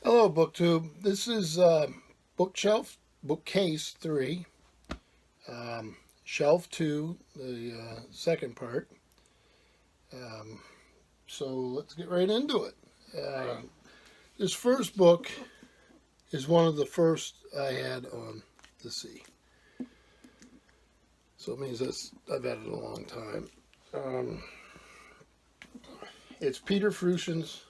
Hello, BookTube. This is Bookcase 3, Shelf 2, the second part. Um, so let's get right into it. Uh, this first book is one of the first I had on the sea. So it means I've had it a long time. Um, it's Peter Fruscian's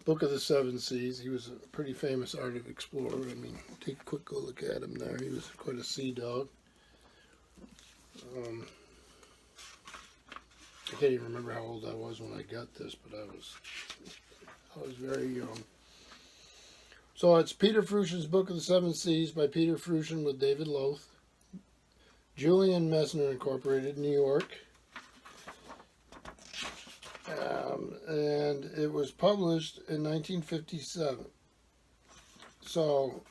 Book of the Seven Seas. He was a pretty famous Arctic explorer. I mean, take a quick look at him there. He was quite a sea dog. Um, I can't even remember how old I was when I got this, but I was very young. So it's Peter Fruscian's Book of the Seven Seas by Peter Fruscian with David Loth. Julian Messner Incorporated, New York. And it was published in 1957. So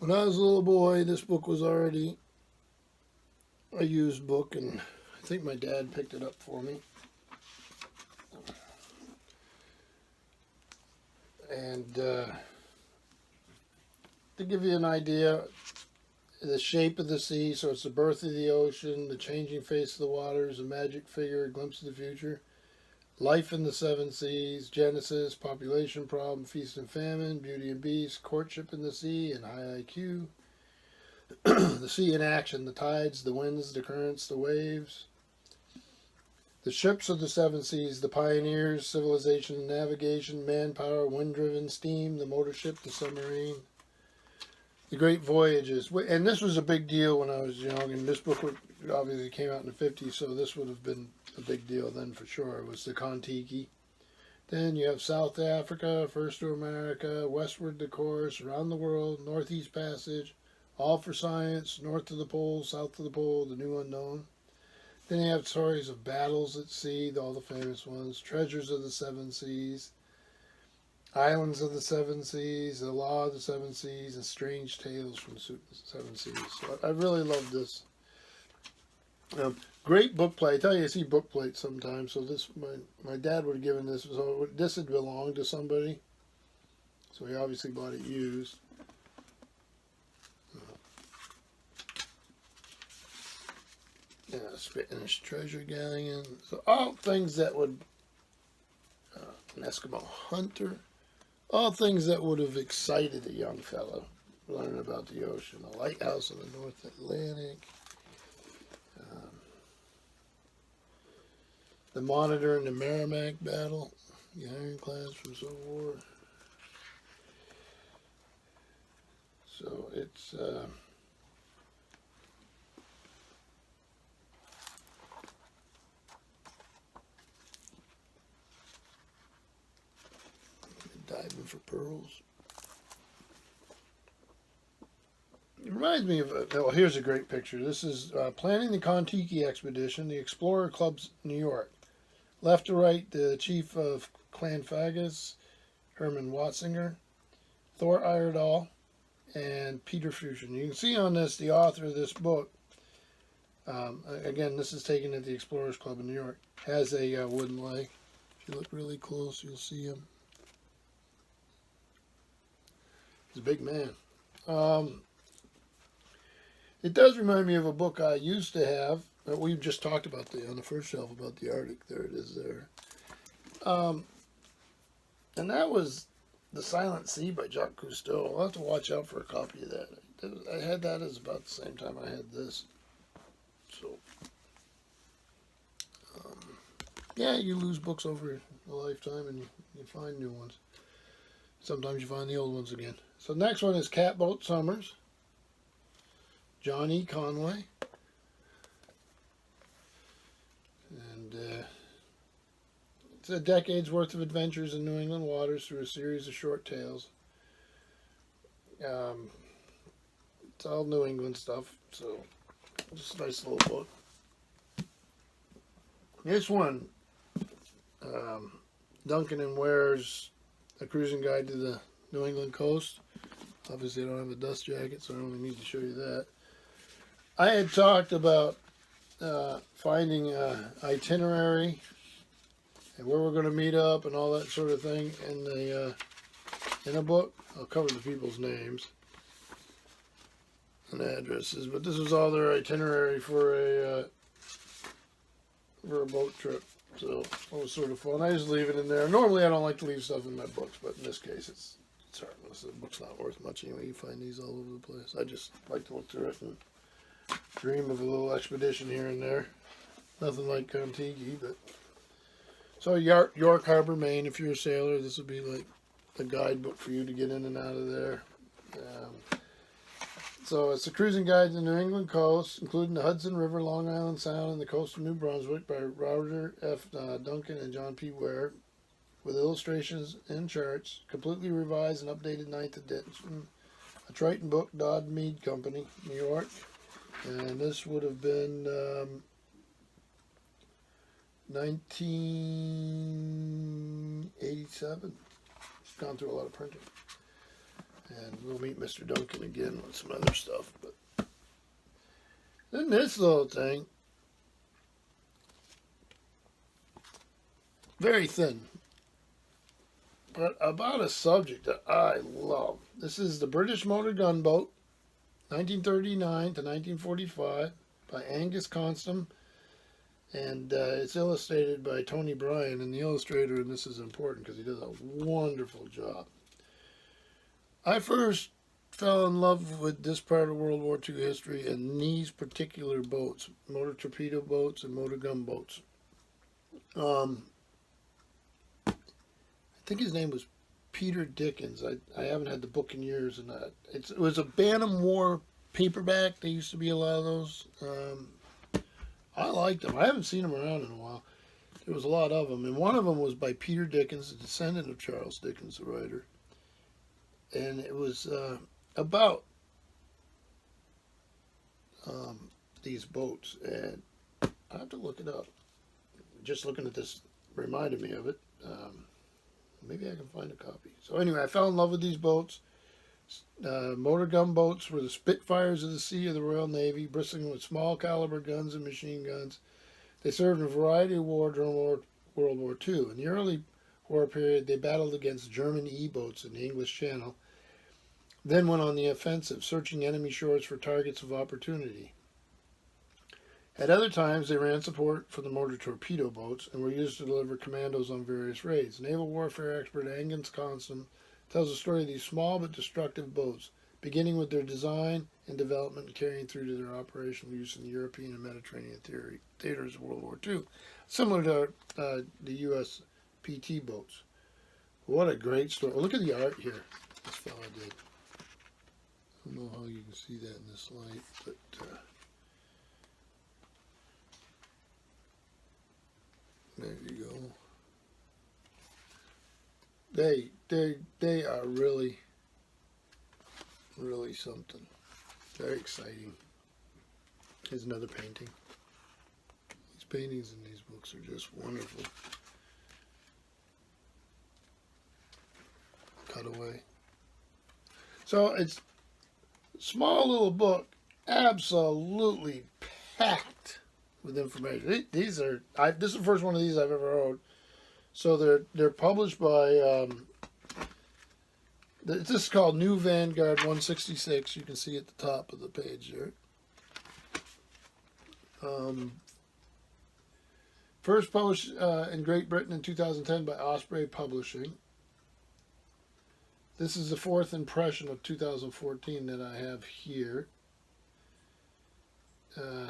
when I was a little boy, this book was already a used book, and I think my dad picked it up for me. And to give you an idea, the shape of the sea, so it's the birth of the ocean, the changing face of the waters, a magic figure, a glimpse of the future, life in the seven seas, Genesis, population problem, feast and famine, beauty and beast, courtship in the sea, and high IQ. The sea in action, the tides, the winds, the currents, the waves. The ships of the seven seas, the pioneers, civilization and navigation, manpower, wind-driven steam, the motor ship, the submarine. The great voyages. And this was a big deal when I was young, and this book obviously came out in the 50s, so this would have been a big deal then for sure. It was the Kon-Tiki. Then you have South Africa, first to America, westward the course, around the world, Northeast Passage, all for science, north to the pole, south to the pole, the new unknown. Then you have stories of battles at sea, all the famous ones, treasures of the seven seas, islands of the seven seas, the law of the seven seas, and strange tales from the seven seas. So I really love this. Great book plate. I tell you, I see book plates sometimes. So this, my dad would have given this. So this had belonged to somebody. So he obviously bought it used. Yeah, Spanish treasure galleon. So all things that would, an Eskimo hunter, all things that would have excited a young fellow learning about the ocean. A lighthouse in the North Atlantic. The Monitor and the Merrimack battle. The ironclads from Civil War. So it's diving for pearls. It reminds me of, well, here's a great picture. This is planning the Kon-Tiki expedition, the Explorer Club's New York. Left to right, the chief of Clanfagus, Herman Watzinger, Thor Eyredal, and Peter Fruscian. You can see on this the author of this book. Again, this is taken at the Explorers Club in New York. Has a wooden leg. If you look really close, you'll see him. He's a big man. It does remind me of a book I used to have. We just talked about on the first shelf about the Arctic. There it is there. And that was The Silent Sea by Jacques Cousteau. I'll have to watch out for a copy of that. I had that as about the same time I had this. So, yeah, you lose books over a lifetime and you find new ones. Sometimes you find the old ones again. So next one is Catboat Summers. John E. Conway. And it's a decade's worth of adventures in New England waters through a series of short tales. It's all New England stuff, so just a nice little book. This one, Duncan and Ware's A Cruising Guide to the New England Coast. Obviously, I don't have a dust jacket, so I don't need to show you that. I had talked about finding an itinerary and where we're going to meet up and all that sort of thing in the in a book. I'll cover the people's names and addresses, but this was all their itinerary for a boat trip. So it was sort of fun. I just leave it in there. Normally I don't like to leave stuff in my books, but in this case it's harmless. The book's not worth much anyway. You find these all over the place. I just like to look through it and dream of a little expedition here and there. Nothing like Contiki, but so York Harbor, Maine. If you're a sailor, this would be like a guidebook for you to get in and out of there. So it's a cruising guide to the New England coast, including the Hudson River, Long Island Sound, and the coast of New Brunswick by Roger F. Duncan and John P. Ware, with illustrations and charts, completely revised and updated 9th edition. A Triton book, Dodd Mead Company, New York. And this would have been 1987. It's gone through a lot of printing. And we'll meet Mr. Duncan again with some other stuff. But then this little thing, very thin, but about a subject that I love. This is the British Motor Gunboat, 1939 to 1945, by Angus Constam, and it's illustrated by Tony Bryan. And the illustrator in this is important because he does a wonderful job. I first fell in love with this part of World War II history and these particular boats, motor torpedo boats and motor gunboats. I think his name was Peter Dickens. I haven't had the book in years, and it was a Bantam War paperback. There used to be a lot of those. I liked them. I haven't seen them around in a while. There was a lot of them, and one of them was by Peter Dickens, a descendant of Charles Dickens, the writer. And it was about these boats, and I have to look it up. Just looking at this reminded me of it. Maybe I can find a copy. So anyway, I fell in love with these boats. Motor gunboats were the Spitfires of the sea of the Royal Navy, bristling with small caliber guns and machine guns. They served in a variety of wars during World War II. In the early war period, they battled against German E-boats in the English Channel, then went on the offensive, searching enemy shores for targets of opportunity. At other times, they ran support for the motor torpedo boats and were used to deliver commandos on various raids. Naval warfare expert Angus Constam tells the story of these small but destructive boats, beginning with their design and development and carrying through to their operational use in the European and Mediterranean theaters of World War II, similar to the U.S. PT boats. What a great story. Well, look at the art here this fella did. I don't know how you can see that in this light, but there you go. They are really something. Very exciting. Here's another painting. These paintings in these books are just wonderful. Cutaway. So it's a small little book, absolutely packed with information. These are this is the first one of these I've ever wrote. So they're published by this is called New Vanguard 166. You can see at the top of the page there. First published in Great Britain in 2010 by Osprey Publishing. This is the fourth impression of 2014 that I have here.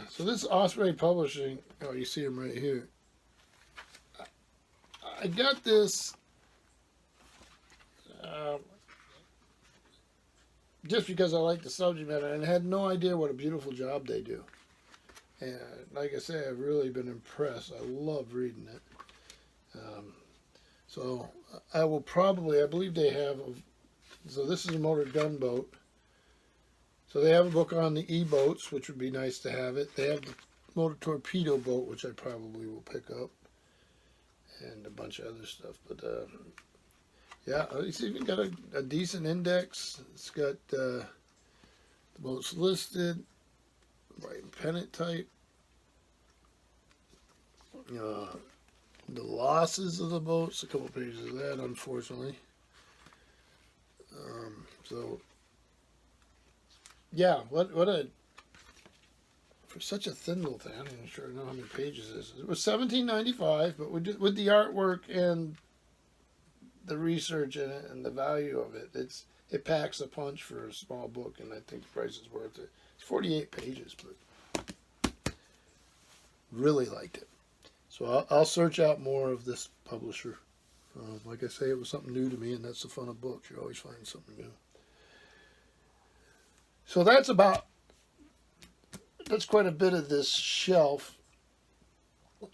So this Osprey Publishing, oh, you see them right here. I got this just because I like the subject matter and I had no idea what a beautiful job they do. And like I say, I've really been impressed. I love reading it. So I will probably, I believe they have, so this is a motor gunboat. So they have a book on the E-boats, which would be nice to have it. They have the motor torpedo boat, which I probably will pick up. And a bunch of other stuff. But yeah, it's even got a decent index. It's got the boats listed, right in pennant type. The losses of the boats, a couple pages of that, unfortunately. So, yeah, what a, for such a thin little thing, I'm not even sure know how many pages this is. It was $17.95, but with the artwork and the research in it and the value of it, it packs a punch for a small book, and I think the price is worth it. It's 48 pages, but really liked it. So I'll search out more of this publisher. Like I say, it was something new to me, and that's the fun of books. You always find something new. So that's quite a bit of this shelf.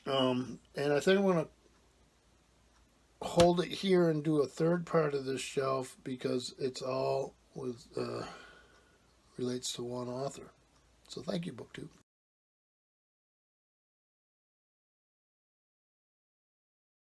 And I think I'm going to hold it here and do a third part of this shelf because it's all relates to one author. So thank you, BookTube.